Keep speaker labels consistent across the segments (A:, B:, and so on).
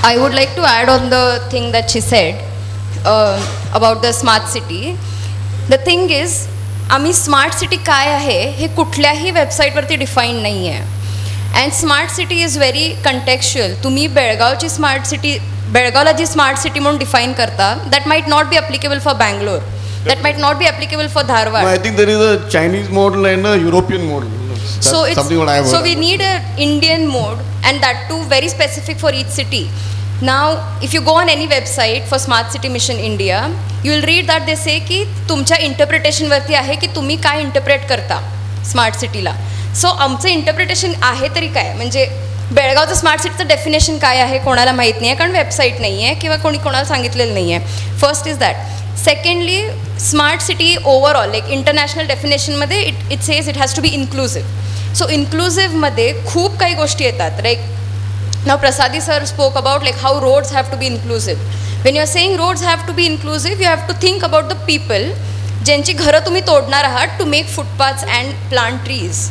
A: I would like to add on the thing that she said about the smart city. The thing is, आम्ही smart city काय आहे हे कुठल्याही वेबसाईटवरती define नाही आहे. And smart city is very contextual. तुम्ही बेळगावची स्मार्ट सिटी, बेळगावला जी स्मार्ट सिटी म्हणून डिफाईन करता, that might not be applicable for Bangalore, that might not be applicable for Dharwad.
B: I think there is a Chinese model and a European model. That's
A: So
B: something what I have
A: so
B: heard.
A: we need an Indian mode, and that too very specific for each city. Now, if you go on any website for Smart City Mission India, you will read that they say की तुमच्या इंटरप्रिटेशनवरती आहे की तुम्ही काय interpret करता smart सिटीला. सो आमचं interpretation आहे तरी काय, म्हणजे बेळगावचं स्मार्ट सिटीचं डेफिनेशन काय आहे कोणाला माहीत नाही आहे, कारण वेबसाईट नाही आहे किंवा कोणी कोणाला सांगितलेलं नाही आहे. First is that. Secondly, smart city overall एक इंटरनॅशनल डेफिनेशनमध्ये it says it has to be inclusive. So इन्क्लुसिव्हमध्ये खूप काही गोष्टी येतात. Like now Prasadi sir spoke about like how roads have to be inclusive. When you are saying roads have to be inclusive, you have to think about the people ज्यांची घरं तुम्ही तोडणार आहात to make footpaths and plant trees.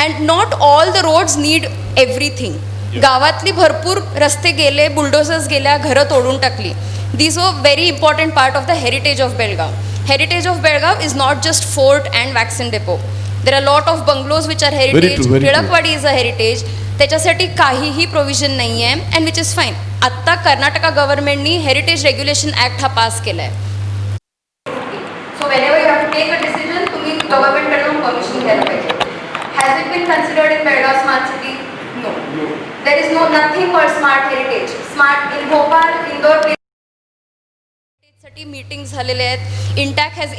A: And not all the roads need everything. गावातली भरपूर रस्ते गेले, बुलडोझर्स गेल्या, घरं तोडून टाकली. These were very important part of the heritage of Belgaum. Heritage of Belgaum is not just fort and vaccine depot. There are a lot of bungalows which are heritage. Tilakwadi is a heritage. त्याच्यासाठी काहीही provision नाही आहे, and which is fine. आत्ता कर्नाटका गव्हर्नमेंटनी heritage regulation act हा pass केला आहे. So whenever you have to take a decision, तुम्ही गव्हर्नमेंटकडून परमिशन घ्यायला पाहिजे. Has it been considered in Belgaum smart city? No. There is no nothing for smart heritage. Smart in Bhopal, Indore साठी meeting झालेले आहेत. INTACH has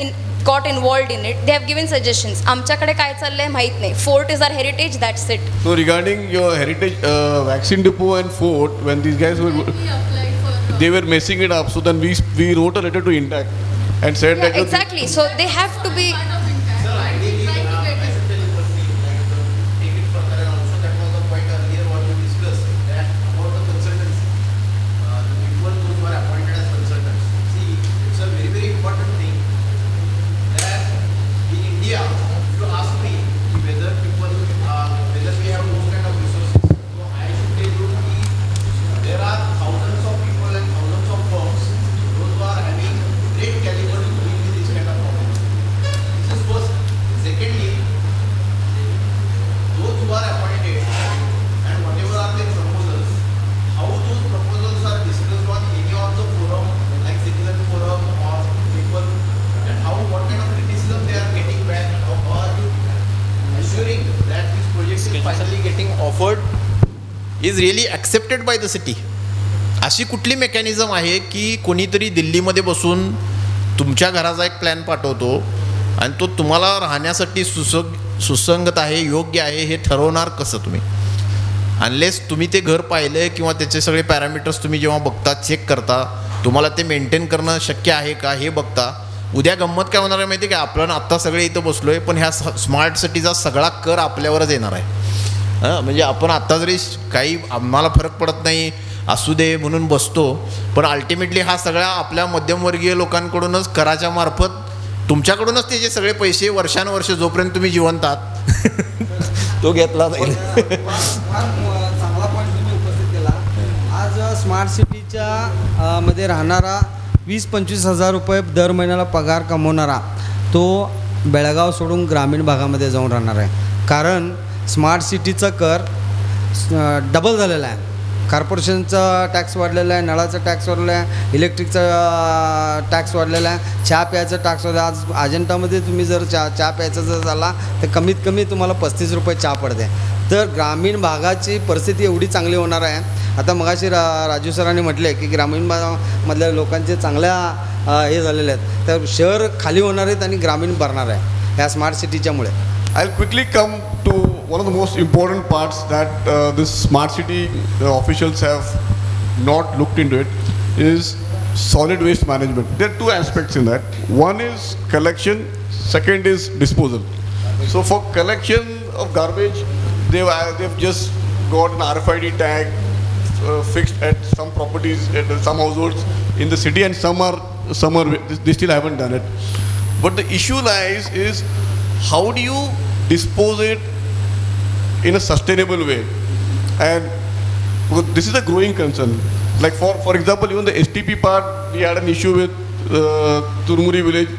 A: got involved in it. They have given suggestions. आमच्याकडे काय चाललंय माहित नाही. Fort is our heritage, that's it.
B: So regarding your heritage vaccine depot and fort, when these guys were, they were messing it up. So then we wrote a letter to Intac and said
A: Yeah,
B: that
A: exactly. So they have to be.
C: Is really accepted by the city. अशी कुठली mechanism आहे की कोणीतरी दिल्लीमध्ये बसून तुमच्या घराचा एक प्लॅन पाठवतो आणि तो तुम्हाला राहण्यासाठी सुसंगत आहे, योग्य आहे हे ठरवणार कसं तुम्ही? अनलेस तुम्ही ते घर पाहिलं किंवा त्याचे सगळे पॅरामीटर्स तुम्ही जेव्हा बघता, चेक करता, तुम्हाला ते मेंटेन करणं शक्य आहे का हे बघता. उद्या गंमत काय होणार आहे माहिती आहे का? आपण आत्ता सगळे इथं बसलो आहे, पण ह्या स्मार्ट सिटीचा सगळा कर आपल्यावरच येणार आहे. म्हणजे आपण आत्ता जरी काही आम्हाला फरक पडत नाही असू दे म्हणून बसतो, पण अल्टिमेटली हा सगळा आपल्या मध्यमवर्गीय लोकांकडूनच कराच्या मार्फत तुमच्याकडूनच त्याचे सगळे पैसे वर्षानुवर्ष जोपर्यंत तुम्ही जिवंत आहात तो घेतला जाईल.
D: चांगला पॉईंट तुम्ही उपस्थित केला. आज स्मार्ट सिटीच्या मध्ये राहणारा 20-25 हजार रुपये दर महिन्याला पगार कमवणारा तो बेळगाव सोडून ग्रामीण भागामध्ये जाऊन राहणार आहे. कारण स्मार्ट सिटीचा कर डबल झालेला आहे. कॉर्पोरेशनचा टॅक्स वाढलेला आहे, नळाचा टॅक्स वाढलेला आहे, इलेक्ट्रिकचा टॅक्स वाढलेला आहे, चहा प्यायचा टॅक्स वाढला. आज अजंठामध्ये तुम्ही जर चहा प्यायचा जर झाला तर कमीत कमी तुम्हाला 35 रुपये चहा पडते. तर ग्रामीण भागाची परिस्थिती एवढी चांगली होणार आहे. आता मगाशी राजू सरांनी म्हटले की ग्रामीण भागामधल्या लोकांचे चांगल्या हे झालेले आहेत, तर शहर खाली होणार आहेत आणि ग्रामीण भरणार आहे ह्या smart सिटीच्यामुळे.
B: I'll quickly come to one of the most important parts that this smart city officials have not looked into it is solid waste management. There are two aspects in that. One is collection, second is disposal. So for collection of garbage, they've just got an RFID tag fixed at some properties, at some households in the city, and some are they still haven't done it. But the issue lies is how do you dispose it in a sustainable way? And this is a growing concern. Like for example, even the STP part, we had an issue with Turmuri village.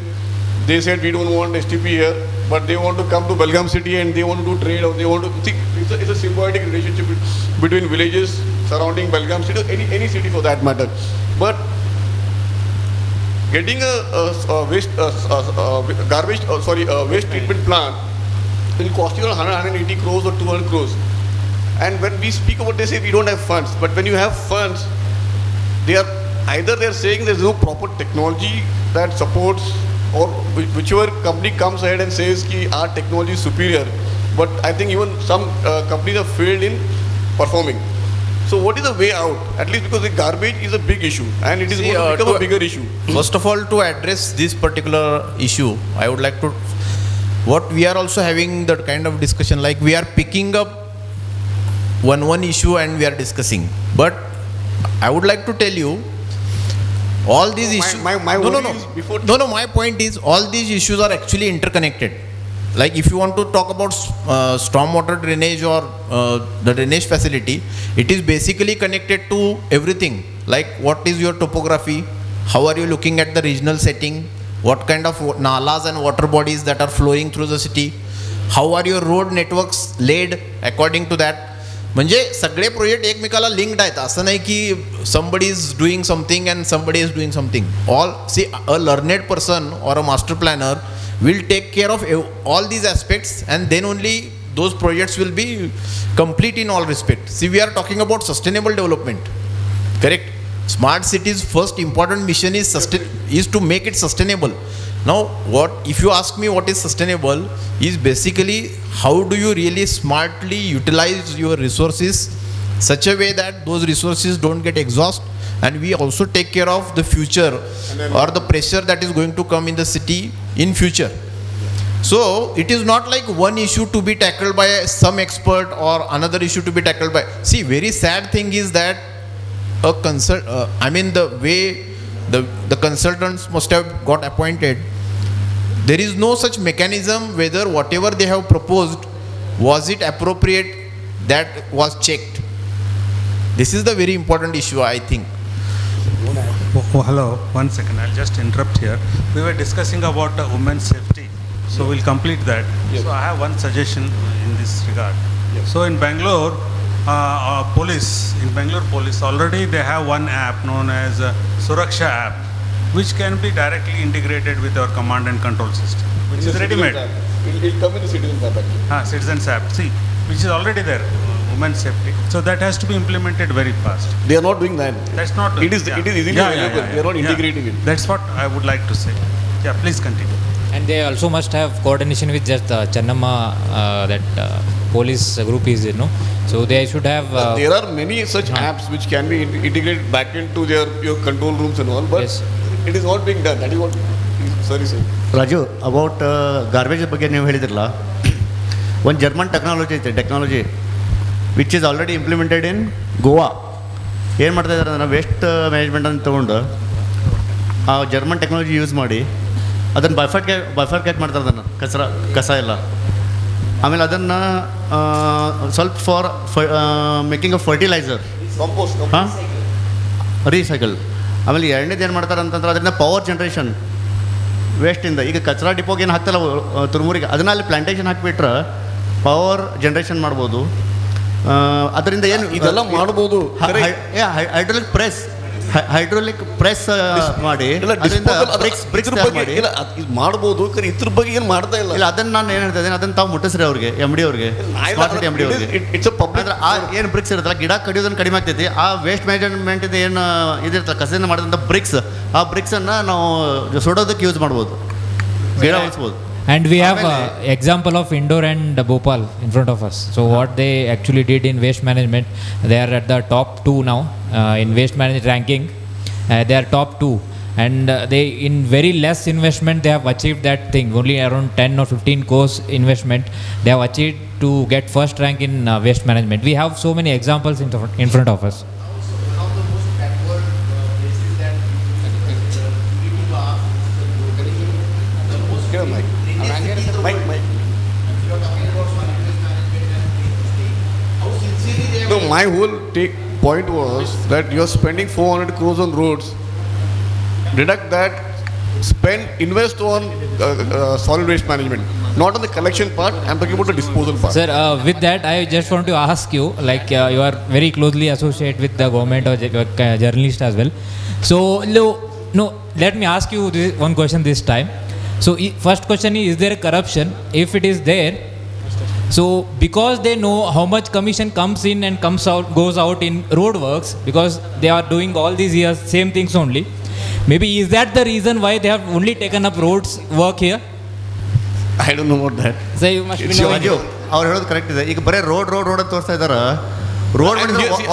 B: They said we don't want STP here, but they want to come to Belgaum city and they want to do trade, or they want to see. It's a symbiotic relationship between villages surrounding Belgaum city, or any city for that matter. But getting a waste treatment plant will cost you 180 crores or 200 crores. And when we speak about, they say we don't have funds. But when you have funds, they're saying there's no proper technology that supports, or whichever company comes ahead and says ki our technology is superior. But I think even some companies have failed in performing. So what is the way out? At least because the garbage is a big issue and it is going to become a bigger issue.
C: First of all, to address this particular issue, I would like to, what we are also having that kind of discussion, like we are picking up one issue and we are discussing. But I would like to tell you, all these issues. My point is, all these issues are actually interconnected. Like if you want to talk about stormwater drainage or the drainage facility, it is basically connected to everything. Like what is your topography? How are you looking at the regional setting? What kind of nalas and water bodies that are flowing through the city? How are your road networks laid according to that? म्हणजे सगळे project एकमेकाला linked आहेत. असं नाही की somebody is doing something and somebody is doing something. A learned person or a master planner will take care of all these aspects, and then only those projects will be complete in all respect. See, we are talking about sustainable development, correct? Smart cities' first important mission is to make it sustainable. Now, if you ask me what is sustainable, is basically how do you really smartly utilize your resources such a way that those resources don't get exhausted, and we also take care of the future or the pressure that is going to come in the city in future. So it is not like one issue to be tackled by some expert or another issue to be tackled by. See, very sad thing is that the way the consultants must have got appointed, there is no such mechanism whether whatever they have proposed, was it appropriate, that was checked. This is the very important issue, I think.
E: Oh, hello, 1 second, I'll just interrupt here. We were discussing about women's safety, so we'll complete that.
B: Yes.
E: So I have one suggestion in this regard.
B: Yes.
E: So in Bangalore, police already they have one app known as Suraksha app, which can be directly integrated with our command and control system, which is ready-made.
B: It will come in the Citizens app actually.
E: Citizens app, see, which is already there, women's safety. So that has to be implemented very fast.
B: They are not doing that.
E: That's not.
B: It is easily available. They are not integrating it.
E: That's what I would like to say. Yeah, please continue.
F: And they also must have coordination with just Chennamma, police group is, So they should have.
B: There are many such apps which can be integrated back into your control rooms and all, but
F: Yes.
B: it is not being done. That is what sir is saying.
G: Raju about garbage ಬಗ್ಗೆ ನೀವು ಹೇಳಿದ್ರಲ್ಲ, ಒಂದು German technology which is already implemented in Goa. ಏನು ಮಾಡ್ತಾ ಇದ್ದಾರೆ ಅಂದರೆ waste management ಅಂತ ತೊಗೊಂಡು ಆ ಜರ್ಮನ್ ಟೆಕ್ನಾಲಜಿ ಯೂಸ್ ಮಾಡಿ ಅದನ್ನು ಬೈಫರ್ಕೇಟ್ ಮಾಡ್ತಾರೆ, ಅದನ್ನು ಕಸ ಎಲ್ಲ. ಆಮೇಲೆ ಅದನ್ನು ಸ್ವಲ್ಪ ಫಾರ್ ಮೇಕಿಂಗ್ ಅ ಫರ್ಟಿಲೈಸರ್, ಹಾಂ, ರೀಸೈಕಲ್. ಆಮೇಲೆ ಎರಡನೇದು ಏನು ಮಾಡ್ತಾರೆ ಅಂತಂದ್ರೆ ಅದರಿಂದ ಪವರ್ ಜನ್ರೇಷನ್ ವೇಸ್ಟಿಂದ. ಈಗ ಕಚರಾ ಡಿಪೋಗೆ ಏನು ಹಾಕ್ತಲ್ಲ ತುರ್ಮೂರಿಗೆ, ಅದನ್ನ ಅಲ್ಲಿ ಪ್ಲಾಂಟೇಷನ್ ಹಾಕಿಬಿಟ್ರೆ ಪವರ್ ಜನ್ರೇಷನ್ ಮಾಡ್ಬೋದು. ಅದರಿಂದ ಏನು
B: ಇದೆಲ್ಲ ಮಾಡ್ಬೋದು.
G: ಹೈಡ್ರೋಲಿಕ್ ಪ್ರೆಸ್ ಮಾಡಿ
B: ಮಾಡ್ಬೋದು. ಇದ್ರ ಬಗ್ಗೆ ಏನು ಮಾಡ್ತಾ ಇಲ್ಲ.
G: ಅದನ್ನ ನಾನು ಏನು ಹೇಳ್ತಾ ಇದ್ದೀನಿ, ಅದನ್ನು ತಾವು ಮುಟ್ಟಿಸ್ರಿ ಅವ್ರಿಗೆ, ಎಮ್ ಡಿ ಅವ್ರಿಗೆ,
B: ಇಟ್ಸ್ ಅ ಪಬ್ಲಿಕ್.
G: ಏನು ಬ್ರಿಕ್ಸ್ ಇರುತ್ತಲ್ಲ, ಗಿಡ ಕಡಿಯೋದನ್ನು ಕಡಿಮೆ ಆಗ್ತೈತಿ. ಆ ವೇಸ್ಟ್ ಮ್ಯಾನೇಜ್ಮೆಂಟ್ ಏನು ಇದಿರ್ತಲ್ಲ, ಕಸದಿಂದ ಮಾಡಿದಂಥ ಬ್ರಿಕ್ಸ್, ಆ ಬ್ರಿಕ್ಸನ್ನು ನಾವು ಸುಡೋದಕ್ಕೆ ಯೂಸ್ ಮಾಡ್ಬೋದು, ಗಿಡ ಉಳಿಸ್ಬೋದು.
F: And we have example of Indore and Bhopal in front of us. So what they actually did in waste management, they are at the top 2 now in waste management ranking. They are top 2, and they in very less investment they have achieved that thing. Only around 10 or 15 crores investment they have achieved to get first rank in waste management. We have so many examples in front of us.
B: No, my whole point was that you are spending 400 crores on roads. Deduct that, invest on solid waste management, not on the collection part. I'm talking about the disposal part.
F: Sir, with that, I just want to ask you, like you are very closely associated with the government or journalist as well. So, no, let me ask you one question this time. So, first question is there a corruption? If it is there, so because they know how much commission comes in and goes out in road works, because they are doing all these years same things only. Maybe is that the reason why they have only taken up roads work here?
B: I don't know about that.
F: So you must be
B: It's
F: knowing.
B: your-
G: ಅವ್ರು ಹೇಳೋದು correct ಇದೆ. ಈಗ ಬರೀ road ಅಂತ ತೋರಿಸ್ತಾ ಇದ್ದಾರೆ. Road
B: I'm here- see,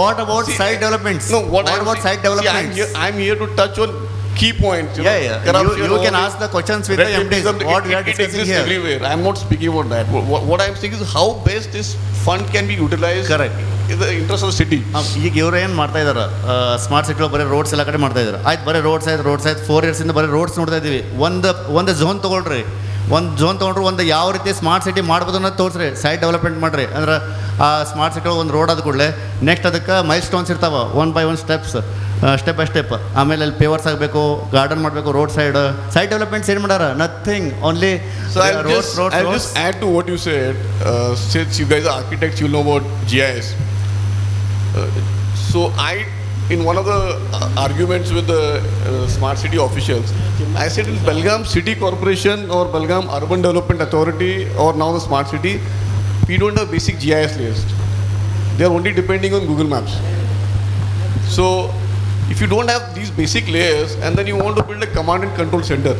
G: what about side developments?
B: No,
G: what about side developments?
B: I'm here to touch on key points.
G: Yeah. You can ask the questions with the MDs. What we are
B: It
G: discussing
B: exists
G: here.
B: everywhere. I'm not speaking about that. What I'm saying is how best this fund can be utilized.
G: Correct.
B: In the interest of the city.
G: ಈಗ ಇವ್ರು ಏನು ಮಾಡ್ತಾ ಇದ್ದಾರೆ, smart city ಬರೀ roads ಎಲ್ಲ ಕಡೆ ಮಾಡ್ತಾ ಇದ್ದಾರೆ. ಆಯ್ತು, ಬರೀ ರೋಡ್ಸ್ ಆಯ್ತು 4 ಇಯರ್ಸಿಂದ ಬರೀ ರೋಡ್ಸ್ ನೋಡ್ತಾ ಇದ್ದೀವಿ. ಒಂದು ಝೋನ್ ತೊಗೊಳ್ರಿ, ಒಂದು ಝೋನ್ ತೊಗೊಂಡ್ರೆ ಒಂದು ಯಾವ ರೀತಿ ಸ್ಮಾರ್ಟ್ ಸಿಟಿ ಮಾಡ್ಬೋದು ಅನ್ನೋದು ತೋರಿಸ್ರಿ, ಸೈಡ್ ಡೆವಲಪ್ಮೆಂಟ್ ಮಾಡಿರಿ. ಅಂದ್ರೆ ಆ ಸ್ಮಾರ್ಟ್ ಸಿಟಿ ಒಂದು ರೋಡ್ ಆದ ಕೂಡಲೇ ನೆಕ್ಸ್ಟ್ ಅದಕ್ಕೆ ಮೈಲ್ ಸ್ಟೋನ್ಸ್ ಇರ್ತಾವೆ, 1 by 1 steps, step by step. ಆಮೇಲೆ ಅಲ್ಲಿ ಪೇವರ್ಸ್ ಆಗಬೇಕು, ಗಾರ್ಡನ್ ಮಾಡಬೇಕು, ರೋಡ್ ಸೈಡ್ ಡೆವಲಪ್ಮೆಂಟ್ಸ್ ಏನು ಮಾಡ್ಯಾರ? Nothing, only
B: So I'll just add to what you said. Since you guys are architects, you know about GIS. So in one of the arguments with the smart city officials, I said in Belgaum City Corporation or Belgaum Urban Development Authority or now the smart city, we don't have basic GIS layers. They are only depending on Google Maps. So if you don't have these basic layers and then you want to build a command and control center,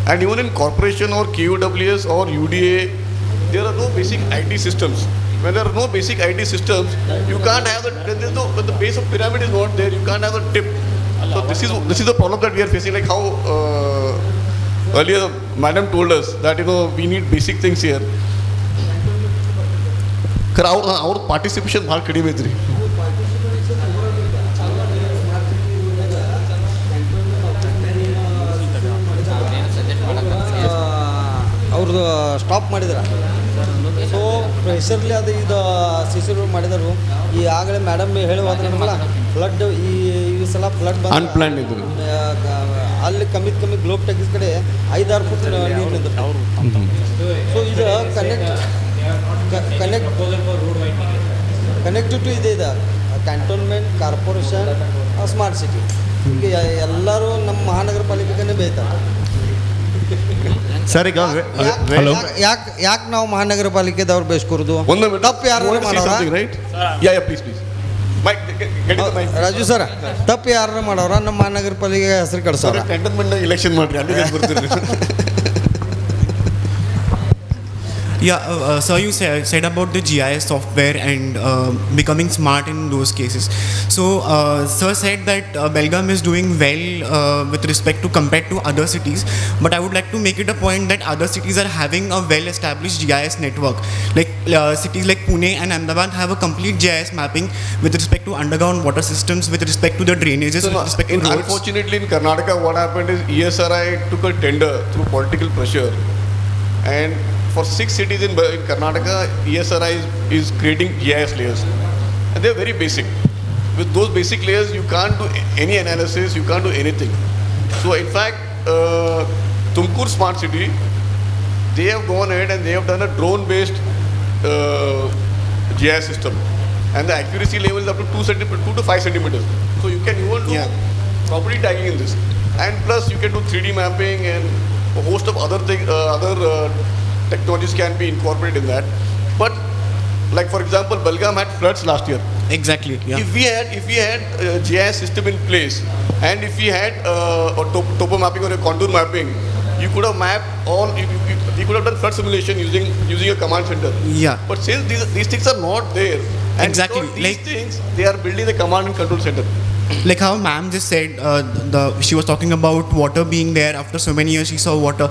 B: and even in corporation or KUWS or UDA, there are no basic IT systems. When there are no basic IT systems, you can't have when the base of pyramid is not there, you can't have a tip. So this is the problem that we are facing. Like how earlier madam told us that we need basic things here. Our participation ಭಾಳ ಕಡಿಮೆ ಐತ್ರಿ.
D: ಅವ್ರದ್ದು stop ಮಾಡಿದ್ರ. So ಪ್ರೆಷರ್ಲಿ ಅದು ಇದು C C road ಮಾಡಿದರು. ಈ ಆಗಲೇ ಮೇಡಮ್ ಹೇಳಿ ಹೋದ್ರಲ್ಲ, ಫ್ಲಡ್ ಈ ಸಲ ಫ್ಲಡ್ ಬಂದು
B: Unplanned ಇದ್ರು.
D: ಅಲ್ಲಿ ಕಮ್ಮಿ ಗ್ಲೋಬ್ ಟೆಕ್ಸ್ ಕಡೆ 5-6 ಫುಟ್ ನೀರು ನಿಂತಿತ್ತು. ಸೊ ಇದು ಕನೆಕ್ಟಿವ್ ಟು ಇದೆ ಕ್ಯಾಂಟೋನ್ಮೆಂಟ್, ಕಾರ್ಪೊರೇಷನ್, ಸ್ಮಾರ್ಟ್ ಸಿಟಿ. ಈಗ ಎಲ್ಲರೂ ನಮ್ಮ ಮಹಾನಗರ ಪಾಲಿಕೆನೇ ಬೇಯ್ತಾರೆ.
G: ಸರ್ ಈಗ
D: ಯಾಕೆ ನಾವು ಮಹಾನಗರ ಪಾಲಿಕೆದವ್ರು ಬೇಸ್ಕೊರೋದು?
B: One minute.
D: ತಪ್ಪು ಯಾರು
B: You want to say
D: ಮಾಡೋರ?
B: something, right? Yeah, please. Mike, get the mic.
D: Raju sir, ತಪ್ಪು ಯಾರು ಮಾಡೋರ? ನಮ್ಮ ಮಹಾನಗರ ಪಾಲಿಕೆ ಹೆಸರು ಕಟ್ಸೋರ.
B: ಕಂಟೋನ್ಮೆಂಟ್ ಎಲೆಕ್ಷನ್ ಮಾಡ್ರಿ, ಅಲ್ಲಿ ಬರ್ತೀರಿ.
H: Yeah, sir, you said about the GIS software and becoming smart in those cases. So, sir said that Belgaum is doing well with respect to compared to other cities. But I would like to make it a point that other cities are having a well-established GIS network. Like cities like Pune and Ahmedabad have a complete GIS mapping with respect to underground water systems, with respect to the drainages, with respect to roads.
B: Unfortunately, in Karnataka, what happened is ESRI took a tender through political pressure, and for 6 cities in Karnataka, ESRI is creating GIS layers, and they're very basic. With those basic layers, you can't do any analysis, you can't do anything. So in fact, Tumkur Smart City, they have gone ahead and they have done a drone-based GIS system, and the accuracy level is up to 2 to 5 centimeters. So you can even do property tagging in this, and plus you can do 3D mapping and a host of other technologies can be incorporated in that. But like for example, Belgaum had floods last year.
H: Exactly. Yeah.
B: If we had a GIS system in place, and if we had a topo mapping or a contour mapping, you could have mapped all. You could have done flood simulation using a command center.
H: Yeah.
B: But since these things are not there, and
H: Exactly,
B: without these
H: like-
B: things, they are building the command and control center.
H: like how ma'am just said, she was talking about water being there. After so many years, she saw water.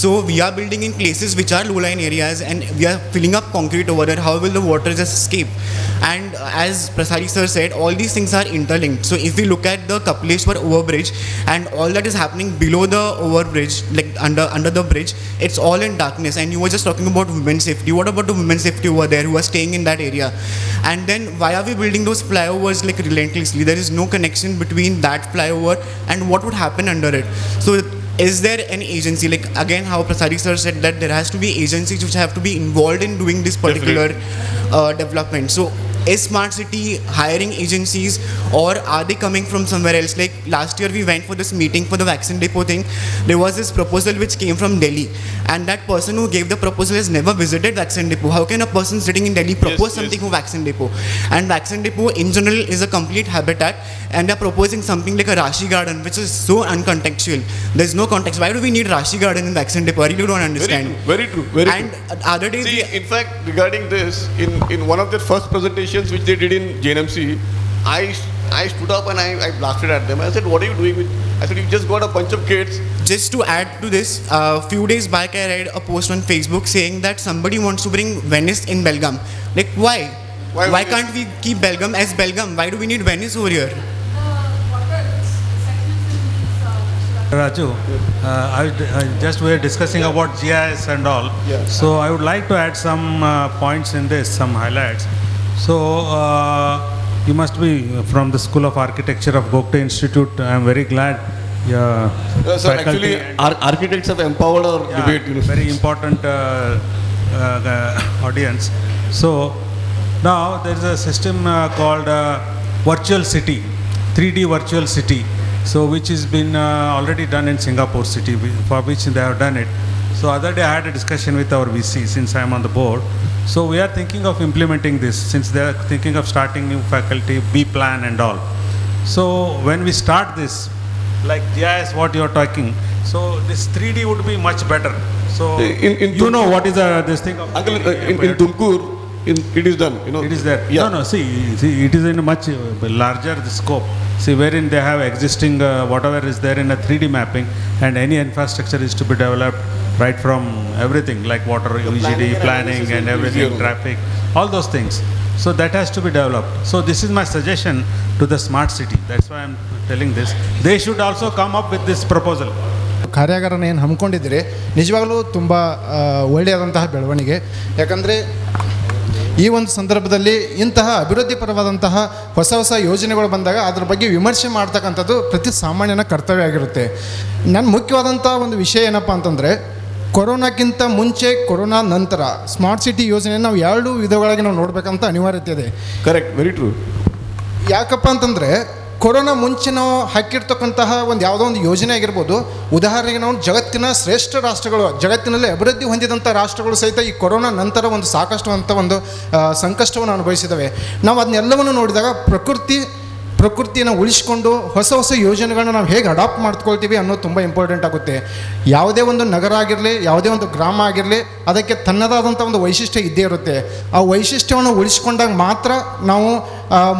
H: So we are building in places which are low-lying areas, and we are filling up concrete over there. How will the water just escape? And as Prasari sir said, all these things are interlinked. So if we look at the Kapaleshwar overbridge and all that is happening below the overbridge, like under the bridge, it's all in darkness. And you were just talking about women's safety. What about the women's safety over there who are staying in that area? And then why are we building those flyovers like relentlessly? There is no connection between that flyover and what would happen under it. So is there an agency, like again how Prasari sir said that there has to be agencies which have to be involved in doing this particular development. So is Smart City hiring agencies, or are they coming from somewhere else? Like last year we went for this meeting for the vaccine depot thing. There was this proposal which came from Delhi, and that person who gave the proposal has never visited vaccine depot. How can a person sitting in Delhi propose something for vaccine depot? And vaccine depot in general is a complete habitat, and they're proposing something like a Rashi garden, which is so uncontextual. There's no context. Why do we need Rashi garden in vaccine depot? I really don't understand.
B: Very true. Very
H: And
B: true.
H: other days,
B: See, in fact, regarding this, in one of their first presentations which they did in JNMC, I stood up and I blasted at them. I said, what are you doing with? I said, you just got a bunch of kids.
H: just to add to this, a few days back I read a post on Facebook saying that somebody wants to bring Venice in Belgaum. Like why?
B: Why
H: Why
B: Venice?
H: can't we keep Belgaum as Belgaum? Why do we need Venice over here?
E: Raju, just we are discussing about GIS and all.
B: Yeah.
E: So I would like to add some points in this, some highlights. So you must be from the School of Architecture of Gokte Institute. I am very glad. Yeah,
B: Sir, actually, architects have empowered our debate. You know.
E: very important audience. So now there is a system called virtual city, 3D virtual city. So which has been already done in Singapore city, for which they have done it. So other day I had a discussion with our VC since I am on the board. So we are thinking of implementing this since they are thinking of starting new faculty, B plan and all. So when we start this, like GIS what you are talking, so this 3D would be much better. So
B: In
E: you know what is this thing of
B: Uncle, in Tumkur, it is done. You know.
E: it is there.
B: Yeah.
E: No, see, it is in a much larger scope. See, wherein they have existing whatever is there in a 3D mapping, and any infrastructure is to be developed right from everything like water, UGD, planning and everything,
B: easier.
E: traffic, all those things. So that has to be developed. So this is my suggestion to the smart city. That's why I'm telling this. They should also come up with this proposal.
I: ಕಾರ್ಯಾಗಾರನ ಏನು ಹಮ್ಮಿಕೊಂಡಿದ್ದೀರಿ ನಿಜವಾಗಲೂ ತುಂಬ ಒಳ್ಳೆಯದಂತಹ ಬೆಳವಣಿಗೆ. ಯಾಕಂದರೆ ಈ ಒಂದು ಸಂದರ್ಭದಲ್ಲಿ ಇಂತಹ ಅಭಿವೃದ್ಧಿಪರವಾದಂತಹ ಹೊಸ ಹೊಸ ಯೋಜನೆಗಳು ಬಂದಾಗ ಅದ್ರ ಬಗ್ಗೆ ವಿಮರ್ಶೆ ಮಾಡ್ತಕ್ಕಂಥದ್ದು ಪ್ರತಿ ಸಾಮಾನ್ಯನ ಕರ್ತವ್ಯ ಆಗಿರುತ್ತೆ. ನನ್ನ ಮುಖ್ಯವಾದಂಥ ಒಂದು ವಿಷಯ ಏನಪ್ಪ ಅಂತಂದರೆ, ಕೊರೋನಾಕ್ಕಿಂತ ಮುಂಚೆ ಕೊರೋನಾ ನಂತರ ಸ್ಮಾರ್ಟ್ ಸಿಟಿ ಯೋಜನೆಯನ್ನು ನಾವು ಎರಡು ವಿಧಗಳಾಗಿ ನಾವು ನೋಡಬೇಕಂತ ಅನಿವಾರ್ಯತೆ ಇದೆ.
B: Correct. Very true.
I: ಯಾಕಪ್ಪ ಅಂತಂದರೆ ಕೊರೋನಾ ಮುಂಚೆ ನಾವು ಹಾಕಿರ್ತಕ್ಕಂತಹ ಒಂದು ಯಾವುದೋ ಒಂದು ಯೋಜನೆ ಆಗಿರ್ಬೋದು, ಉದಾಹರಣೆಗೆ ನಾವು ಜಗತ್ತಿನ ಶ್ರೇಷ್ಠ ರಾಷ್ಟ್ರಗಳು, ಜಗತ್ತಿನಲ್ಲಿ ಅಭಿವೃದ್ಧಿ ಹೊಂದಿದಂಥ ರಾಷ್ಟ್ರಗಳು ಸಹಿತ ಈ ಕೊರೋನಾ ನಂತರ ಒಂದು ಸಾಕಷ್ಟು ಅಂತ ಒಂದು ಸಂಕಷ್ಟವನ್ನು ಅನುಭವಿಸಿದ್ದಾವೆ. ನಾವು ಅದನ್ನೆಲ್ಲವನ್ನು ನೋಡಿದಾಗ ಪ್ರಕೃತಿಯನ್ನು ಉಳಿಸ್ಕೊಂಡು ಹೊಸ ಹೊಸ ಯೋಜನೆಗಳನ್ನ ನಾವು ಹೇಗೆ ಅಡಾಪ್ಟ್ ಮಾಡ್ಕೊಳ್ತೀವಿ ಅನ್ನೋದು ತುಂಬ ಇಂಪಾರ್ಟೆಂಟ್ ಆಗುತ್ತೆ. ಯಾವುದೇ ಒಂದು ನಗರ ಆಗಿರಲಿ, ಯಾವುದೇ ಒಂದು ಗ್ರಾಮ ಆಗಿರಲಿ, ಅದಕ್ಕೆ ತನ್ನದಾದಂಥ ಒಂದು ವೈಶಿಷ್ಟ್ಯ ಇದ್ದೇ ಇರುತ್ತೆ. ಆ ವೈಶಿಷ್ಟ್ಯವನ್ನು ಉಳಿಸ್ಕೊಂಡಾಗ ಮಾತ್ರ ನಾವು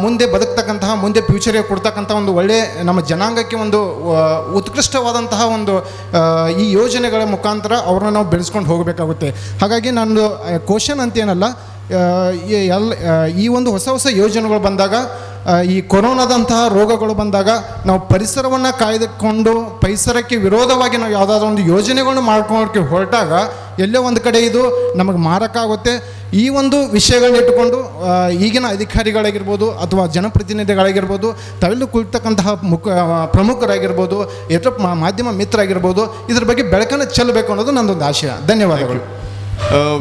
I: ಮುಂದೆ ಬದುಕ್ತಕ್ಕಂತಹ, ಮುಂದೆ ಫ್ಯೂಚರಿಗೆ ಕೊಡ್ತಕ್ಕಂಥ ಒಂದು ಒಳ್ಳೆಯ ನಮ್ಮ ಜನಾಂಗಕ್ಕೆ ಒಂದು ಉತ್ಕೃಷ್ಟವಾದಂತಹ ಒಂದು ಈ ಯೋಜನೆಗಳ ಮುಖಾಂತರ ಅವ್ರನ್ನ ನಾವು ಬೆಳೆಸ್ಕೊಂಡು ಹೋಗಬೇಕಾಗುತ್ತೆ. ಹಾಗಾಗಿ ನಾನು ಕ್ವಶನ್ ಅಂತೇನಲ್ಲ, ಈ ಒಂದು ಹೊಸ ಹೊಸ ಯೋಜನೆಗಳು ಬಂದಾಗ, ಈ ಕೊರೋನಾದಂತಹ ರೋಗಗಳು ಬಂದಾಗ ನಾವು ಪರಿಸರವನ್ನು ಕಾಯ್ದುಕೊಂಡು ಪರಿಸರಕ್ಕೆ ವಿರೋಧವಾಗಿ ನಾವು ಯಾವುದಾದ್ರೂ ಒಂದು ಯೋಜನೆಗಳನ್ನು ಮಾಡ್ಕೊಳ್ಳೋಕ್ಕೆ ಹೊರಟಾಗ ಎಲ್ಲೋ ಒಂದು ಕಡೆ ಇದು ನಮಗೆ ಮಾರಕ ಆಗುತ್ತೆ. ಈ ಒಂದು ವಿಷಯಗಳನ್ನ ಇಟ್ಟುಕೊಂಡು ಈಗಿನ ಅಧಿಕಾರಿಗಳಾಗಿರ್ಬೋದು ಅಥವಾ ಜನಪ್ರತಿನಿಧಿಗಳಾಗಿರ್ಬೋದು, ತಾವೆಲ್ಲೂ ಕುಳಿತಕ್ಕಂತಹ ಪ್ರಮುಖರಾಗಿರ್ಬೋದು, ಮಾಧ್ಯಮ ಮಿತ್ರರಾಗಿರ್ಬೋದು, ಇದ್ರ ಬಗ್ಗೆ ಬೆಳಕನ್ನು ಚೆಲ್ಲಬೇಕು ಅನ್ನೋದು ನನ್ನದೊಂದು ಆಶಯ. ಧನ್ಯವಾದಗಳು.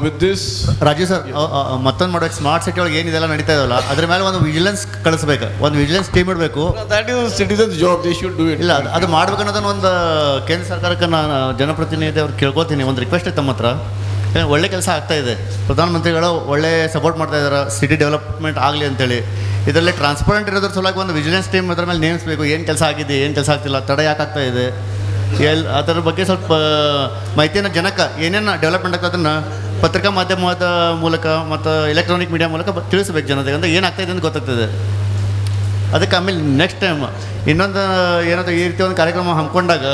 B: With this,
G: ರಾಜು ಸರ್, ಮತ್ತೊಂದು ಮಾಡ್ಬೇಕು, ಸ್ಮಾರ್ಟ್ ಸಿಟಿ ಒಳಗೆ ಏನಿದೆಲ್ಲ ನಡೀತಾ ಇದೆಯಲ್ಲ ಅದ್ರ ಮೇಲೆ ಒಂದು ವಿಜಿಲೆನ್ಸ್ ಕಳಿಸ್ಬೇಕು, ಒಂದು ವಿಜಿಲೆನ್ಸ್ ಟೀಮ್ ಇಡಬೇಕು.
B: that is citizens' job. They should do it.
G: ಇಲ್ಲ, ಅದು ಮಾಡ್ಬೇಕು ಅನ್ನೋದನ್ನ ಒಂದು ಕೇಂದ್ರ ಸರ್ಕಾರಕ್ಕೆ ನಾನು ಜನಪ್ರತಿನಿಧಿ ಅವ್ರು ಕೇಳ್ಕೊತೀನಿ. ಒಂದು ರಿಕ್ವೆಸ್ಟ್ ಇದೆ ತಮ್ಮ ಹತ್ರ. ಒಳ್ಳೆ ಕೆಲಸ ಆಗ್ತಾ ಇದೆ, ಪ್ರಧಾನಮಂತ್ರಿಗಳು ಒಳ್ಳೆ ಸಪೋರ್ಟ್ ಮಾಡ್ತಾ ಇದ್ದಾರೆ ಸಿಟಿ ಡೆವಲಪ್ಮೆಂಟ್ ಆಗಲಿ ಅಂತೇಳಿ. ಇದರಲ್ಲಿ ಟ್ರಾನ್ಸ್ಪರೆಂಟ್ ಇರೋದ್ರ ಸಲುವಾಗಿ ಒಂದು ವಿಜಿಲೆನ್ಸ್ ಟೀಮ್ ಅದ್ರ ಮೇಲೆ ನೇಮಿಸಬೇಕು. ಏನು ಕೆಲಸ ಆಗಿದೆ, ಏನು ಕೆಲಸ ಆಗ್ತಿಲ್ಲ, ತಡೆ ಯಾಕೆ ಆಗ್ತಾ ಇದೆ, ಅದರ ಬಗ್ಗೆ ಸ್ವಲ್ಪ ಮಾಹಿತಿಯನ್ನು ಜನಕ್ಕೆ ಏನೇನು ಡೆವಲಪ್ಮೆಂಟ್ ಆಗ್ತದೆ ಅದನ್ನು ಪತ್ರಿಕಾ ಮಾಧ್ಯಮದ ಮೂಲಕ ಮತ್ತು ಎಲೆಕ್ಟ್ರಾನಿಕ್ ಮೀಡಿಯಾ ಮೂಲಕ ತಿಳಿಸ್ಬೇಕು ಜನತೆಗೆ. ಅಂದರೆ ಏನಾಗ್ತಾಯಿದೆ ಅಂತ ಗೊತ್ತಾಗ್ತದೆ. ಅದಕ್ಕೆ ಆಮೇಲೆ ನೆಕ್ಸ್ಟ್ ಟೈಮ್ ಇನ್ನೊಂದು ಏನಾದ್ರು ಈ ರೀತಿ ಒಂದು ಕಾರ್ಯಕ್ರಮ ಹಮ್ಮಿಕೊಂಡಾಗ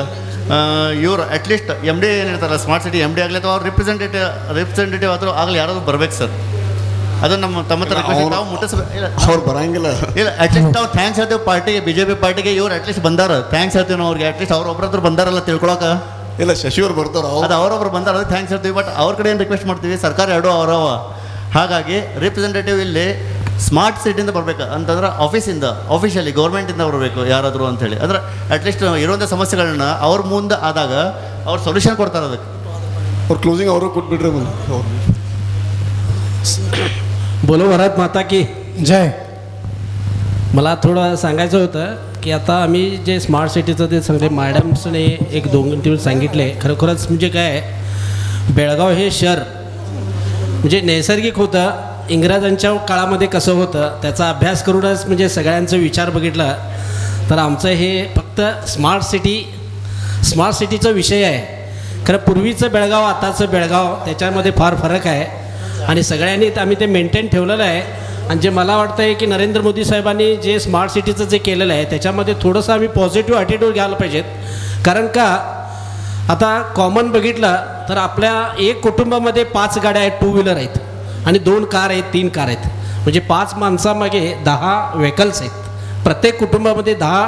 G: ಇವರು ಅಟ್ಲೀಸ್ಟ್ ಎಮ್ ಡಿ ಏನು ಹೇಳ್ತಾರಲ್ಲ ಸ್ಮಾರ್ಟ್ ಸಿಟಿ ಎಮ್ ಡಿ ಆಗಲಿ ಅಥವಾ ಅವ್ರು ರಿಪ್ರೆಸೆಂಟೇಟಿವ್ ಆದರೂ ಆಗಲಿ ಯಾರಾದರೂ ಬರ್ಬೇಕು ಸರ್. ಅದು ನಮ್ಮ ತಮ್ಮ ಹತ್ರ ರಿಕ್ವೆಸ್ಟ್ ನಾವು ಮುಟ್ಟಿಸ್ಬೇಕು. ಇಲ್ಲ
B: ಅವ್ರು ಬರಂಗಿಲ್ಲ.
G: ಇಲ್ಲ ಅಟ್ಲೀಸ್ಟ್ ನಾವು ಥ್ಯಾಂಕ್ಸ್ ಹೇಳ್ತೇವೆ ಪಾರ್ಟಿಗೆ, BJP ಪಾರ್ಟಿಗೆ. ಇವ್ರು ಅಟ್ಲೀಸ್ಟ್ ಬಂದಾರ, ಥ್ಯಾಂಕ್ಸ್ ಹೇಳ್ತೀವಿ ನಾವು ಅವ್ರಿಗೆ. ಅಟ್ಲೀಸ್ಟ್ ಅವ್ರು ಒಬ್ಬರತ್ರ ಬಂದಾರಲ್ಲ ತಿಳ್ಕೊಳಕ್ಕೆ.
B: ಇಲ್ಲ ಶಶಿ ಅವ್ರು ಬರ್ತಾರ,
G: ಅದು ಅವರೊಬ್ರು ಬಂದಾರ, ಅದಕ್ಕೆ ಥ್ಯಾಂಕ್ಸ್ ಹೇಳ್ತೀವಿ. ಬಟ್ ಅವ್ರ ಕಡೆ ಏನು ರಿಕ್ವೆಸ್ಟ್ ಮಾಡ್ತೀವಿ, ಸರ್ಕಾರ ಎರಡೂ ಅವರವ. ಹಾಗಾಗಿ ರಿಪ್ರೆಸೆಂಟೇಟಿವ್ ಇಲ್ಲಿ ಸ್ಮಾರ್ಟ್ ಸಿಟಿಯಿಂದ ಬರಬೇಕು ಅಂತಂದ್ರೆ ಆಫೀಷಿಯಲಿ ಗೌರ್ಮೆಂಟಿಂದ ಬರಬೇಕು ಯಾರಾದರೂ ಅಂಥೇಳಿ. ಅಂದ್ರೆ ಅಟ್ಲೀಸ್ಟ್ ಇರುವಂಥ ಸಮಸ್ಯೆಗಳನ್ನ ಅವ್ರ ಮುಂದೆ ಆದಾಗ ಅವ್ರು ಸೊಲ್ಯೂಷನ್ ಕೊಡ್ತಾರೆ ಅದಕ್ಕೆ.
B: ಅವ್ರು ಕ್ಲೋಸಿಂಗ್ ಅವರು ಕೊಟ್ಬಿಟ್ರೆ
J: बोलो भारत माता की
I: जय.
J: मला थोडं सांगायचं होतं की आता आम्ही जे स्मार्ट सिटीचं ते सांगते मॅडम्सने एक 2-3 सांगितले. खरोखरच म्हणजे काय बेळगाव हे शहर म्हणजे नैसर्गिक होतं. इंग्रजांच्या काळामध्ये कसं होतं त्याचा अभ्यास करूनच म्हणजे सगळ्यांचा विचार बघितला तर आमचं हे फक्त स्मार्ट सिटीचा विषय आहे. खरं पूर्वीचं बेळगाव आताचं बेळगाव त्याच्यामध्ये फार फरक आहे आणि सगळ्यांनी आम्ही ते मेंटेन ठेवलेलं आहे. आणि जे मला वाटतं आहे की नरेंद्र मोदी साहेबांनी जे स्मार्ट सिटीचं जे केलेलं आहे त्याच्यामध्ये थोडंसं आम्ही पॉझिटिव्ह ॲटिट्यूड घ्यायला पाहिजेत. कारण का आता कॉमन बघितलं तर आपल्या एक कुटुंबामध्ये 5 गाड्या आहेत, 2 व्हीलर आहेत आणि 2 कार आहेत, 3 कार आहेत. म्हणजे 5 माणसामागे 10 व्हेकल्स आहेत. प्रत्येक कुटुंबामध्ये 10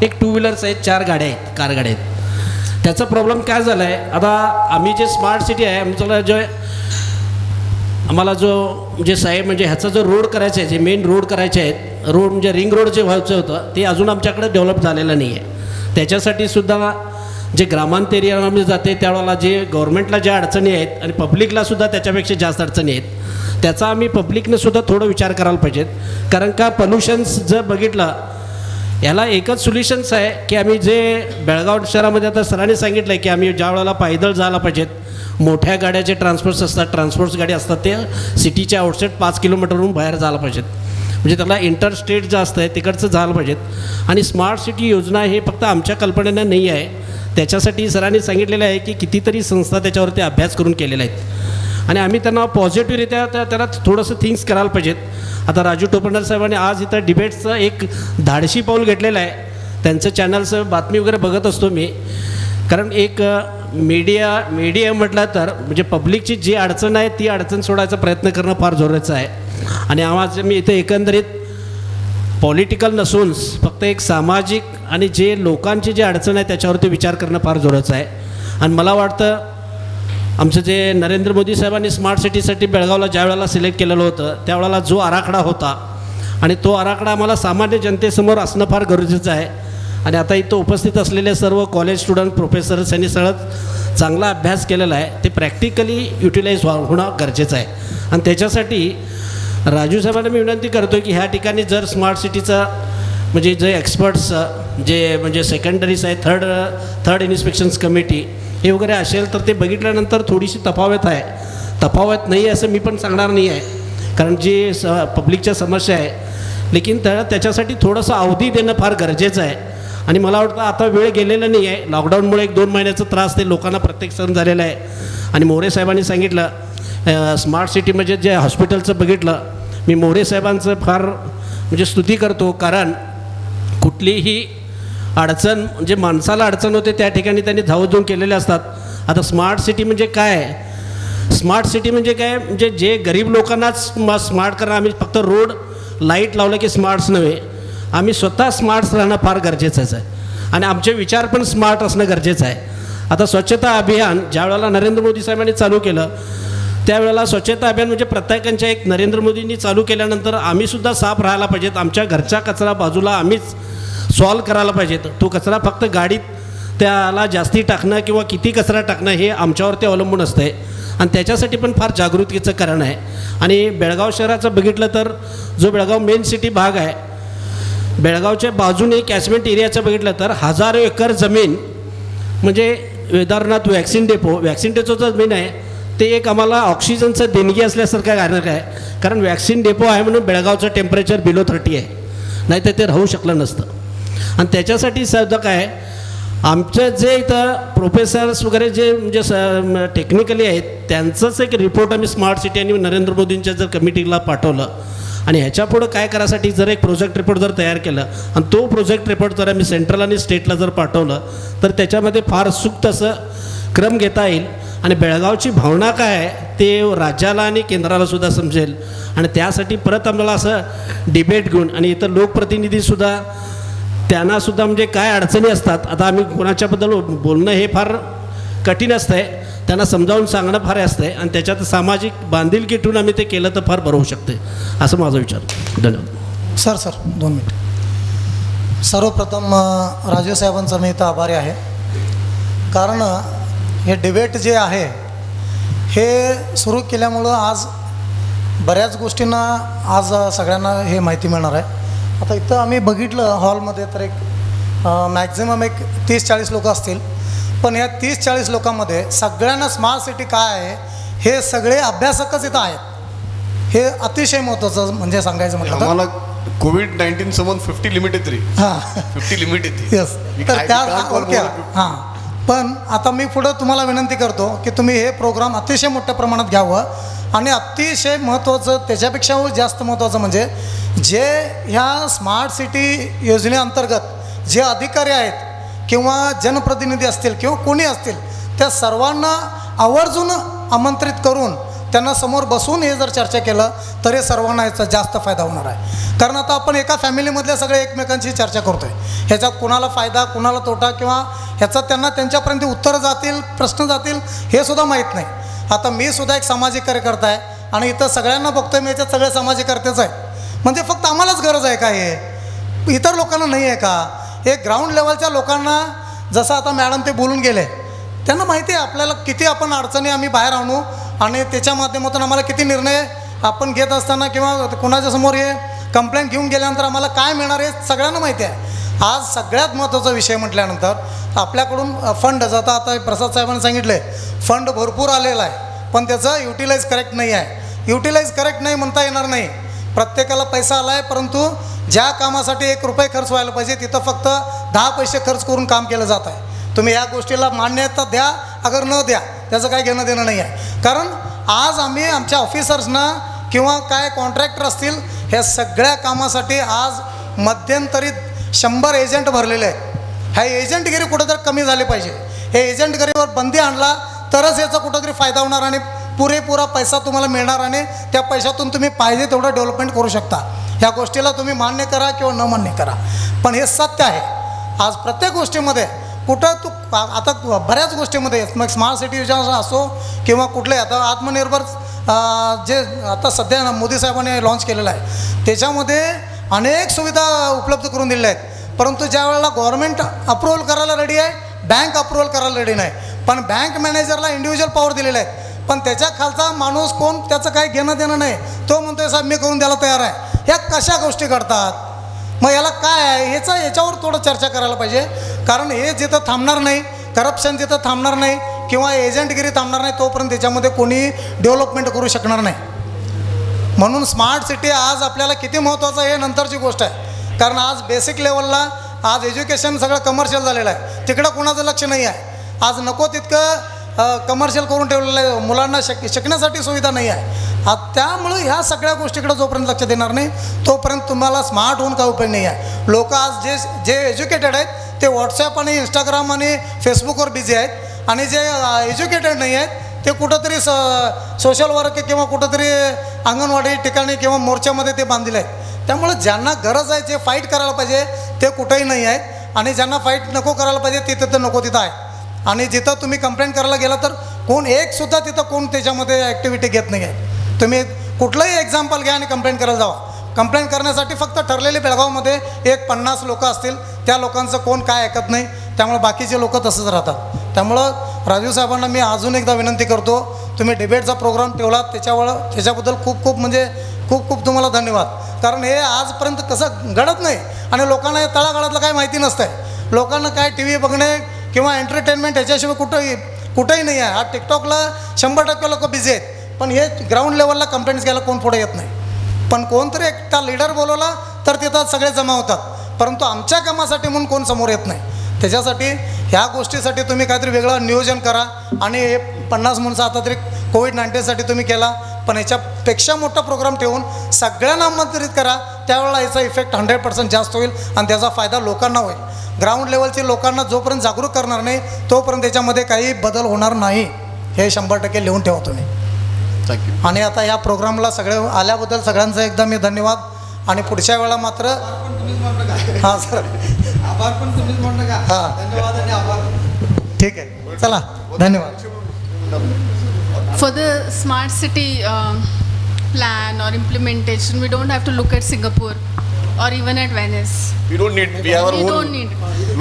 J: एक 2 व्हीलर्स आहेत, 4 गाड्या आहेत, कार गाड्या आहेत. त्याचा प्रॉब्लेम काय झाला आहे, आता आम्ही जे स्मार्ट सिटी आहे आम्हाला जो म्हणजे साहेब म्हणजे ह्याचा जो रोड करायचा आहे, जे मेन रोड करायचे आहेत, रोड म्हणजे रिंग रोड जे व्हायचं होतं ते अजून आमच्याकडे डेव्हलप झालेलं नाही आहे. त्याच्यासाठी सुद्धा जे ग्रामांतर एरियामध्ये जाते त्यावेळेला जे गव्हर्नमेंटला ज्या अडचणी आहेत आणि पब्लिकलासुद्धा त्याच्यापेक्षा जास्त अडचणी आहेत, त्याचा आम्ही पब्लिकनं सुद्धा थोडं विचार करायला पाहिजेत. कारण का पोल्युशन्स जर बघितलं याला एकच सोल्युशन्स आहे की आम्ही जे बेळगाव शहरामध्ये आता सरांनी सांगितलं आहे की आम्ही ज्या वेळेला पायदळ जायला पाहिजेत, मोठ्या गाड्याचे ट्रान्सपोर्ट्स गाडी असतात ते सिटीच्या आउटसाईड 5 किलोमीटरहून बाहेर जायला पाहिजेत. म्हणजे त्याला इंटरस्टेट जे असतं आहे तिकडचं जायला पाहिजेत. आणि स्मार्ट सिटी योजना हे फक्त आमच्या कल्पनेनं नाही आहे. त्याच्यासाठी सरांनी सांगितलेलं आहे की कितीतरी संस्था त्याच्यावरती अभ्यास करून केलेल्या आहेत आणि आम्ही त्यांना पॉझिटिव्हरित्या त्याला थोडंसं थिंक्स करायला पाहिजेत. आता राजू टोपणकर साहेबांनी आज इथं डिबेट्सचं एक धाडशी पाऊल घेतलेलं आहे. त्यांचं चॅनलचं बातमी वगैरे बघत असतो मी. कारण एक मीडिया म्हटलं तर म्हणजे पब्लिकची जी अडचण आहे ती अडचण सोडायचा प्रयत्न करणं फार जोराचं आहे. आणि आज मी इथे एकंदरीत पॉलिटिकल नसून फक्त एक सामाजिक आणि जे लोकांची जी अडचण आहे त्याच्यावरती विचार करणं फार जोराचं आहे. आणि मला वाटतं आमचं जे नरेंद्र मोदी साहेबांनी स्मार्ट सिटीसाठी बेळगावला ज्या वेळेला सिलेक्ट केलेलं होतं त्यावेळेला जो आराखडा होता आणि तो आराखडा आम्हाला सामान्य जनतेसमोर असणं फार गरजेचं आहे. आणि आता इथं उपस्थित असलेले सर्व कॉलेज स्टुडंट प्रोफेसर्स यांनी सगळं चांगला अभ्यास केलेला आहे. ते प्रॅक्टिकली युटिलाइज होणं गरजेचं आहे. आणि त्याच्यासाठी राजू साहेबांना मी विनंती करतो की ह्या ठिकाणी जर स्मार्ट सिटीचा म्हणजे जे एक्सपर्ट्स जे म्हणजे सेकंडरीज आहे, थर्ड इन्स्पेक्शन्स कमिटी हे वगैरे असेल तर ते बघितल्यानंतर थोडीशी तफावत नाही असं मी पण सांगणार नाही आहे. कारण जी पब्लिकच्या समस्या आहे लेकिन त्याच्यासाठी थोडंसं अवधी देणं फार गरजेचं आहे. आणि मला वाटतं आता वेळ गेलेला नाही आहे. लॉकडाऊनमुळे 1-2 महिन्याचा त्रास ते लोकांना प्रत्येक सहन झालेला आहे. आणि मोरे साहेबांनी सांगितलं स्मार्ट सिटी म्हणजे जे हॉस्पिटलचं बघितलं, मी मोरे साहेबांचं फार म्हणजे स्तुती करतो. कारण कुठलीही अडचण म्हणजे माणसाला अडचण होते त्या ठिकाणी त्यांनी धाव देऊन केलेले असतात. आता स्मार्ट सिटी म्हणजे काय आहे, स्मार्ट सिटी म्हणजे काय म्हणजे जे गरीब लोकांनाच स्मार्ट करणं. आम्ही फक्त रोड लाईट लावलं की स्मार्ट्स नव्हे, आम्ही स्वतः स्मार्ट्स राहणं फार गरजेचंच आहे. आणि आमचे विचार पण स्मार्ट असणं गरजेचं आहे. आता स्वच्छता अभियान ज्या वेळेला नरेंद्र मोदी साहेबांनी चालू केलं त्यावेळेला स्वच्छता अभियान म्हणजे प्रत्येकांच्या एक नरेंद्र मोदींनी चालू केल्यानंतर आम्हीसुद्धा साफ राहायला पाहिजेत. आमच्या घरचा कचरा बाजूला आम्हीच सॉल्व करायला पाहिजेत. तो कचरा फक्त गाडीत त्याला जास्ती टाकणं किंवा किती कचरा टाकणं हे आमच्यावरती अवलंबून असतं आहे. आणि त्याच्यासाठी पण फार जागृतीचं कारण आहे. आणि बेळगाव शहराचं बघितलं तर जो बेळगाव मेन सिटी भाग आहे, बेळगावच्या बाजूने कॅचमेंट एरियाचं बघितलं तर 1000 एकर जमीन म्हणजे उदाहरणार्थ वॅक्सिन डेपोचं जमीन आहे ते एक आम्हाला ऑक्सिजनचं देणगी असल्यासारखं गाणं आहे. कारण वॅक्सिन डेपो आहे म्हणून बेळगावचं टेम्परेचर बिलो 30 आहे, नाही तर ते राहू शकलं नसतं. आणि त्याच्यासाठी सुद्धा काय आमचं जे इथं प्रोफेसर्स वगैरे जे म्हणजे टेक्निकली आहेत त्यांचंच एक रिपोर्ट आम्ही स्मार्ट सिटी आणि नरेंद्र मोदींच्या जर कमिटीला पाठवलं आणि ह्याच्या पुढं काय करायसाठी जर एक प्रोजेक्ट रिपोर्ट जर तयार केलं आणि तो प्रोजेक्ट रिपोर्ट जर आम्ही सेंट्रल आणि स्टेटला जर पाठवलं तर त्याच्यामध्ये फार सूक्त असं क्रम घेता येईल आणि बेळगावची भावना काय आहे ते राज्याला आणि केंद्राला सुद्धा समजेल. आणि त्यासाठी परत आम्हाला असं डिबेट घेऊन आणि इतर लोकप्रतिनिधीसुद्धा त्यांनासुद्धा म्हणजे काय अडचणी असतात, आता आम्ही कोणाच्याबद्दल बोलणं हे फार कठीण असतं आहे, त्यांना समजावून सांगणं फार असतं आहे आणि त्याच्यात सामाजिक बांधिलकी ठेवून आम्ही ते केलं तर फार बरं होऊ शकते असं माझा विचार. धन्यवाद.
K: Sir 2 minute. सर्वप्रथम राजीव साहेबांचा मी इथं आभारी आहे, कारण हे डिबेट जे आहे हे सुरू केल्यामुळं आज बऱ्याच गोष्टींना आज सगळ्यांना हे माहिती मिळणार आहे. आता इथं आम्ही बघितलं हॉलमध्ये तर एक मॅक्झिमम एक 30-40 लोक असतील, पण या 30-40 लोकांमध्ये सगळ्यांना स्मार्ट सिटी काय आहे हे सगळे अभ्यासकच इथं आहेत. हे अतिशय महत्त्वाचं म्हणजे सांगायचं म्हटलं तर
B: आम्हाला कोविड-19 समोर 50 लिमिट आहे तरी.
K: हां
B: 50 लिमिट येते.
K: यस. तर त्या ओके हां. पण आता मी पुढं तुम्हाला विनंती करतो की तुम्ही हे प्रोग्राम अतिशय मोठ्या प्रमाणात घ्यावं आणि अतिशय महत्त्वाचं त्याच्यापेक्षा जास्त महत्त्वाचं म्हणजे जे ह्या स्मार्ट सिटी योजनेअंतर्गत जे अधिकारी आहेत किंवा जनप्रतिनिधी असतील किंवा कोणी असतील त्या सर्वांना आवर्जून आमंत्रित करून त्यांना समोर बसून हे जर चर्चा केलं तर हे सर्वांना याचा जास्त फायदा होणार आहे. कारण आता आपण एका फॅमिलीमधल्या सगळे एकमेकांची चर्चा करतो आहे, ह्याच्यात कुणाला फायदा कुणाला तोटा किंवा ह्याचा त्यांना त्यांच्यापर्यंत उत्तरं जातील प्रश्न जातील हे सुद्धा माहीत नाही. आता मी सुद्धा एक सामाजिक कार्यकर्ता आहे आणि इथं सगळ्यांना बघतोय मी याच्यात सगळे सामाजिककर्तेच आहेत. म्हणजे फक्त आम्हालाच गरज आहे का हे इतर लोकांना नाही आहे का? हे ग्राउंड लेवलच्या लोकांना जसं आता मॅडम ते बोलून गेले त्यांना माहिती आहे आपल्याला किती आपण अडचणी आम्ही बाहेर आणू आणि त्याच्या माध्यमातून आम्हाला किती निर्णय आपण घेत असताना किंवा कुणाच्या समोर हे कंप्लेंट घेऊन गेल्यानंतर आम्हाला काय मिळणार हे सगळ्यांना माहिती आहे. आज सगळ्यात महत्त्वाचा विषय म्हटल्यानंतर आपल्याकडून फंड जाता आता प्रसाद साहेबांनी सांगितले फंड भरपूर आलेला आहे पण त्याचं युटिलाइज करेक्ट नाही आहे. युटिलाइज करेक्ट नाही म्हणता येणार नाही. प्रत्येकाला पैसा आला आहे परंतु ज्या कामासाठी 1 रुपये खर्च व्हायला पाहिजे तिथं फक्त 10 पैसे खर्च करून काम केलं जात आहे. तुम्ही या गोष्टीला मान्यता द्या अगर न द्या त्याचं काही घेणं देणं नाही आहे. कारण आज आम्ही आमच्या ऑफिसर्सना किंवा काय कॉन्ट्रॅक्टर असतील ह्या सगळ्या कामासाठी आज मध्यंतरीत 100 एजंट भरलेले आहेत. ह्या एजंटगिरी कुठंतरी कमी झाली पाहिजे. हे एजंटगिरीवर बंदी आणला तरच याचा कुठंतरी फायदा होणार आणि पुरेपुरा पैसा तुम्हाला मिळणार आणि त्या पैशातून तुम्ही पाहिजे तेवढं डेव्हलपमेंट करू शकता. ह्या गोष्टीला तुम्ही मान्य करा किंवा न मान्य करा पण हे सत्य आहे. आज प्रत्येक गोष्टीमध्ये कुठं तू आता बऱ्याच गोष्टीमध्ये मग स्मार्ट सिटी योजना असो किंवा कुठले आता आत्मनिर्भर जे आता सध्या मोदी साहेबांनी लॉन्च केलेलं आहे त्याच्यामध्ये अनेक सुविधा उपलब्ध करून दिलेल्या आहेत. परंतु ज्या वेळेला गव्हर्नमेंट अप्रुव्हल करायला रेडी आहे, बँक अप्रुव्हल करायला रेडी नाही. पण बँक मॅनेजरला इंडिव्हिज्युअल पॉवर दिलेले आहेत पण त्याच्या खालचा माणूस कोण त्याचं काही घेणं देणं नाही. तो म्हणतोय साहेब मी करून द्यायला तयार आहे. ह्या कशा गोष्टी घडतात? मग याला काय आहे याच्यावर थोडं चर्चा करायला पाहिजे. कारण हे जिथं थांबणार नाही, करप्शन जिथं थांबणार नाही किंवा एजंटगिरी थांबणार नाही तोपर्यंत त्याच्यामध्ये कोणी डेव्हलपमेंट करू शकणार नाही. म्हणून स्मार्ट सिटी आज आपल्याला किती महत्त्वाचं हे नंतरची गोष्ट आहे. कारण आज बेसिक लेवलला आज एज्युकेशन सगळं कमर्शियल झालेलं आहे. तिकडं कोणाचं लक्ष नाही आहे. आज नको तितकं कमर्शियल करून ठेवलेलं आहे. मुलांना शिकण्यासाठी सुविधा नाही आहे. त्यामुळं ह्या सगळ्या गोष्टीकडे जोपर्यंत लक्ष देणार नाही तोपर्यंत तुम्हाला स्मार्ट होऊन काय उपयोग नाही आहे. लोक आज जे एज्युकेटेड आहेत ते व्हॉट्सॲप आणि इंस्टाग्राम आणि फेसबुकवर बिझी आहेत आणि जे एज्युकेटेड नाही आहेत ते कुठंतरी सोशल वर्क किंवा कुठंतरी अंगणवाडी ठिकाणी किंवा मोर्चामध्ये ते बांधले आहेत. त्यामुळे ज्यांना गरज आहे जे फाईट करायला पाहिजे ते कुठेही नाही आहेत आणि ज्यांना फाईट नको करायला पाहिजे ते तिथं नको तिथं आहे. आणि जिथं तुम्ही कंप्लेंट करायला गेला तर कोण एकसुद्धा तिथं कोण त्याच्यामध्ये ॲक्टिव्हिटी घेत नाही आहे. तुम्ही कुठलंही एक्झाम्पल घ्या आणि कंप्लेंट करायला जावा. कंप्लेंट करण्यासाठी फक्त ठरलेले बेळगावमध्ये 50 लोक असतील त्या लोकांचं कोण काय ऐकत नाही. त्यामुळे बाकीचे लोक तसंच राहतात. त्यामुळं राजीव साहेबांना मी अजून एकदा विनंती करतो तुम्ही डिबेटचा प्रोग्राम ठेवलात त्याच्याबद्दल खूप म्हणजे खूप तुम्हाला धन्यवाद. कारण हे आजपर्यंत कसं घडत नाही आणि लोकांना तळागाळातलं काय माहिती नसतं आहे. लोकांना काय टी व्ही बघणे किंवा एंटरटेनमेंट ह्याच्याशिवाय कुठंही नाही आहे. हा टिकटॉकला 100% लोक बिझी आहेत पण हे ग्राउंड लेवलला कंप्लेंट्स घ्यायला कोण पुढे येत नाही. पण कोणतरी एकटा लीडर बोलवला तर तिथं सगळे जमा होतात परंतु आमच्या कामासाठी म्हणून कोण समोर येत नाही. त्याच्यासाठी ह्या गोष्टीसाठी तुम्ही काहीतरी वेगळं नियोजन करा आणि हे 50 माणसं आता तरी कोविड-19साठी तुम्ही केला पण याच्यापेक्षा मोठा प्रोग्राम ठेवून सगळ्यांना आमंत्रित करा. त्यावेळेला याचा इफेक्ट 100% जास्त होईल आणि त्याचा फायदा लोकांना होईल. ग्राउंड लेवलच्या लोकांना जोपर्यंत जागरूक करणार नाही तोपर्यंत त्याच्यामध्ये काही बदल होणार नाही. हे 100% लिहून ठेवा तुम्ही.
B: थँक्यू.
K: आणि आता या प्रोग्रामला सगळे आल्याबद्दल सगळ्यांचा एकदा मी धन्यवाद. आणि पुढच्या वेळेला मात्र हां सर
D: आभार पण तुम्हीच म्हणलं का?
K: हां
D: धन्यवाद आणि आभार.
K: ठीक आहे चला धन्यवाद.
L: For the smart city plan or implementation, we don't have to look at Singapore or even at Venice.
B: We don't need. We have our
L: We
B: own
L: don't need.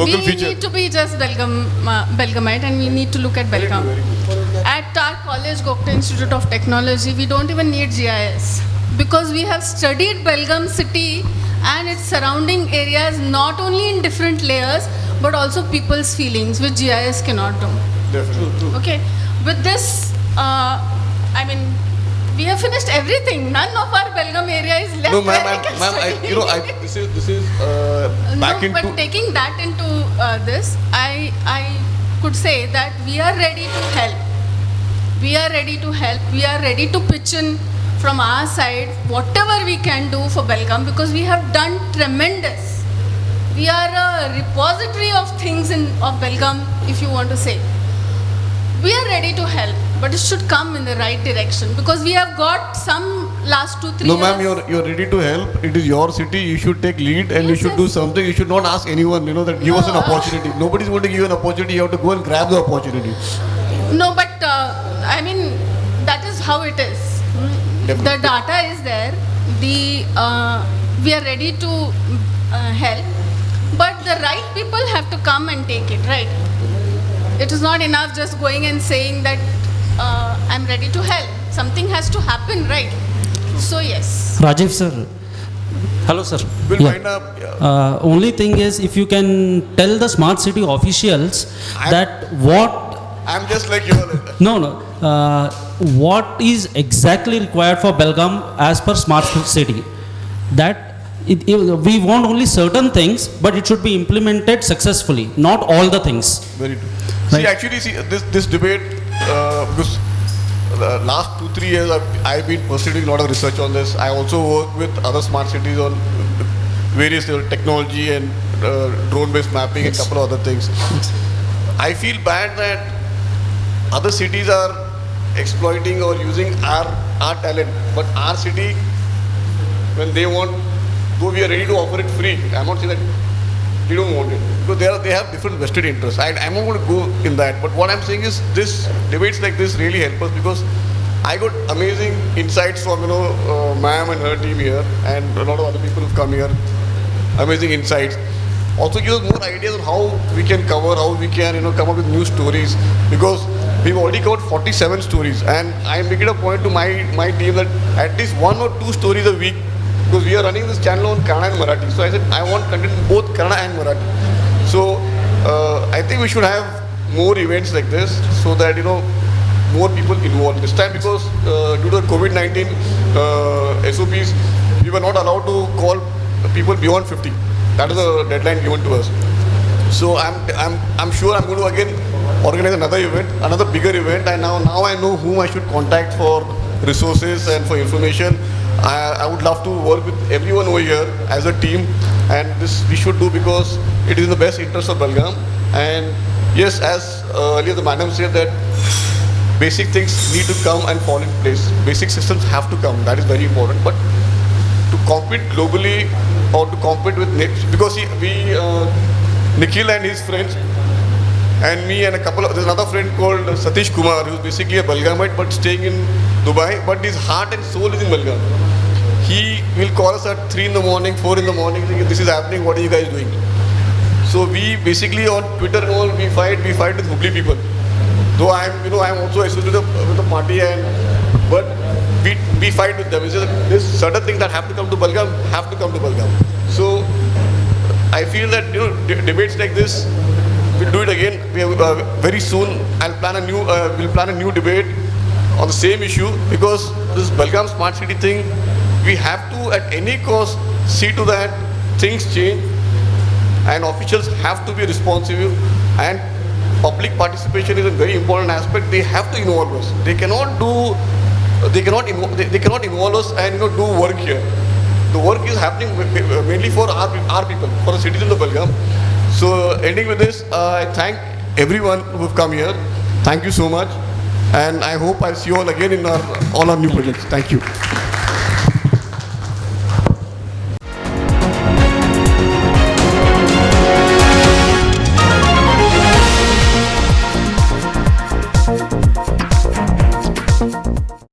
B: local
L: We
B: feature.
L: need to be just Belgamite, and we need to look at Belgaum. At our college, Gokta Institute of Technology, we don't even need GIS because we have studied Belgaum city and its surrounding areas not only in different layers but also people's feelings, which GIS cannot do.
B: Definitely.
L: Okay, with this, I mean, we have finished everything. None of our Belgaum area is left.
B: No,
L: where
B: ma'am,
L: we can
B: ma'am,
L: study.
B: this is back
L: No,
B: into.
L: but taking that into this, I could say that we are ready to help. We are ready to help. We are ready to pitch in from our side whatever we can do for Belgaum because we have done tremendous. We are a repository of things of Belgaum, if you want to say. We are ready to help, but it should come in the right direction because we have got some last 2-3
B: No,
L: years.
B: ma'am, you're ready to help. It is your city. You should take lead and you
L: Yes,
B: should
L: yes.
B: do something. You should not ask anyone. That give us an
L: No.
B: opportunity. Nobody's going to give you an opportunity. You have to go and grab the opportunity.
L: No, but I mean, that is how it is. The data is there. We are ready to help, but the right people have to come and take it, right? It is not enough just going and saying that I'm ready to help. Something has to happen, right? So yes.
J: Rajiv sir. Hello sir.
B: We'll
J: Yeah.
B: find up.
J: Only thing is if you can tell the smart city officials that what
B: I'm just like you.
J: no what is exactly required for Belgaum as per smart city, that we want only certain things but it should be implemented successfully, not all the things.
B: Very true.
J: Right.
B: See, actually, this debate, because last 2-3 years I've been pursuing a lot of research on this. I also work with other smart cities on various technology and drone-based mapping and a couple of other things. I feel bad that other cities are exploiting or using our talent, but our city, when they want, though we are ready to offer it free, I'm not saying that they don't want it, because they have different vested interests. I'm not going to go in that, but what I'm saying is this debates like this really help us, because I got amazing insights from ma'am and her team here, and a lot of other people who've come here. Amazing insights. Also give us more ideas on how we can cover, how we can come up with new stories, because we've already covered 47 stories, and I make it a point to my team that at least 1 or 2 stories a week, because we are running this channel on Kannada and Marathi. So I said I want content in both Kannada and Marathi. So I think we should have more events like this so that more people involved this time, because due to the COVID-19 SOPs, we were not allowed to call people beyond 50. That is the deadline given to us. So I'm sure I'm going to again organize another event, another bigger event, and now I know whom I should contact for resources and for information. I would love to work with everyone over here as a team, and this we should do because it is in the best interest of Belgaum. And yes, as earlier the madam said that basic things need to come and fall in place. Basic systems have to come. That is very important. But to compete globally or to compete with because Nikhil and his friends and me and there's another friend called Satish Kumar, who's basically a Belgaumite but staying in Dubai, but his heart and soul is in Belgaum. He will call us at 3 in the morning, 4 in the morning, saying, this is happening, what are you guys doing? So we basically on Twitter and all, we fight with Hubli people. Though I'm also associated with the party, but we fight with them. It's just this certain things that have to come to Belgaum have to come to Belgaum. So I feel that debates like this, we'll do it again. We have, very soon. We'll plan a new debate on the same issue, because this Belgaum Smart City thing, we have to at any cost see to that things change, and officials have to be responsive, and public participation is a very important aspect. They have to involve us. They cannot do they cannot involve us and do work here. The work is happening mainly for our people, for the citizens of Belgaum. So ending with this, I thank everyone who have come here. Thank you so much, and I hope I'll see you all again in all our new projects. Thank you.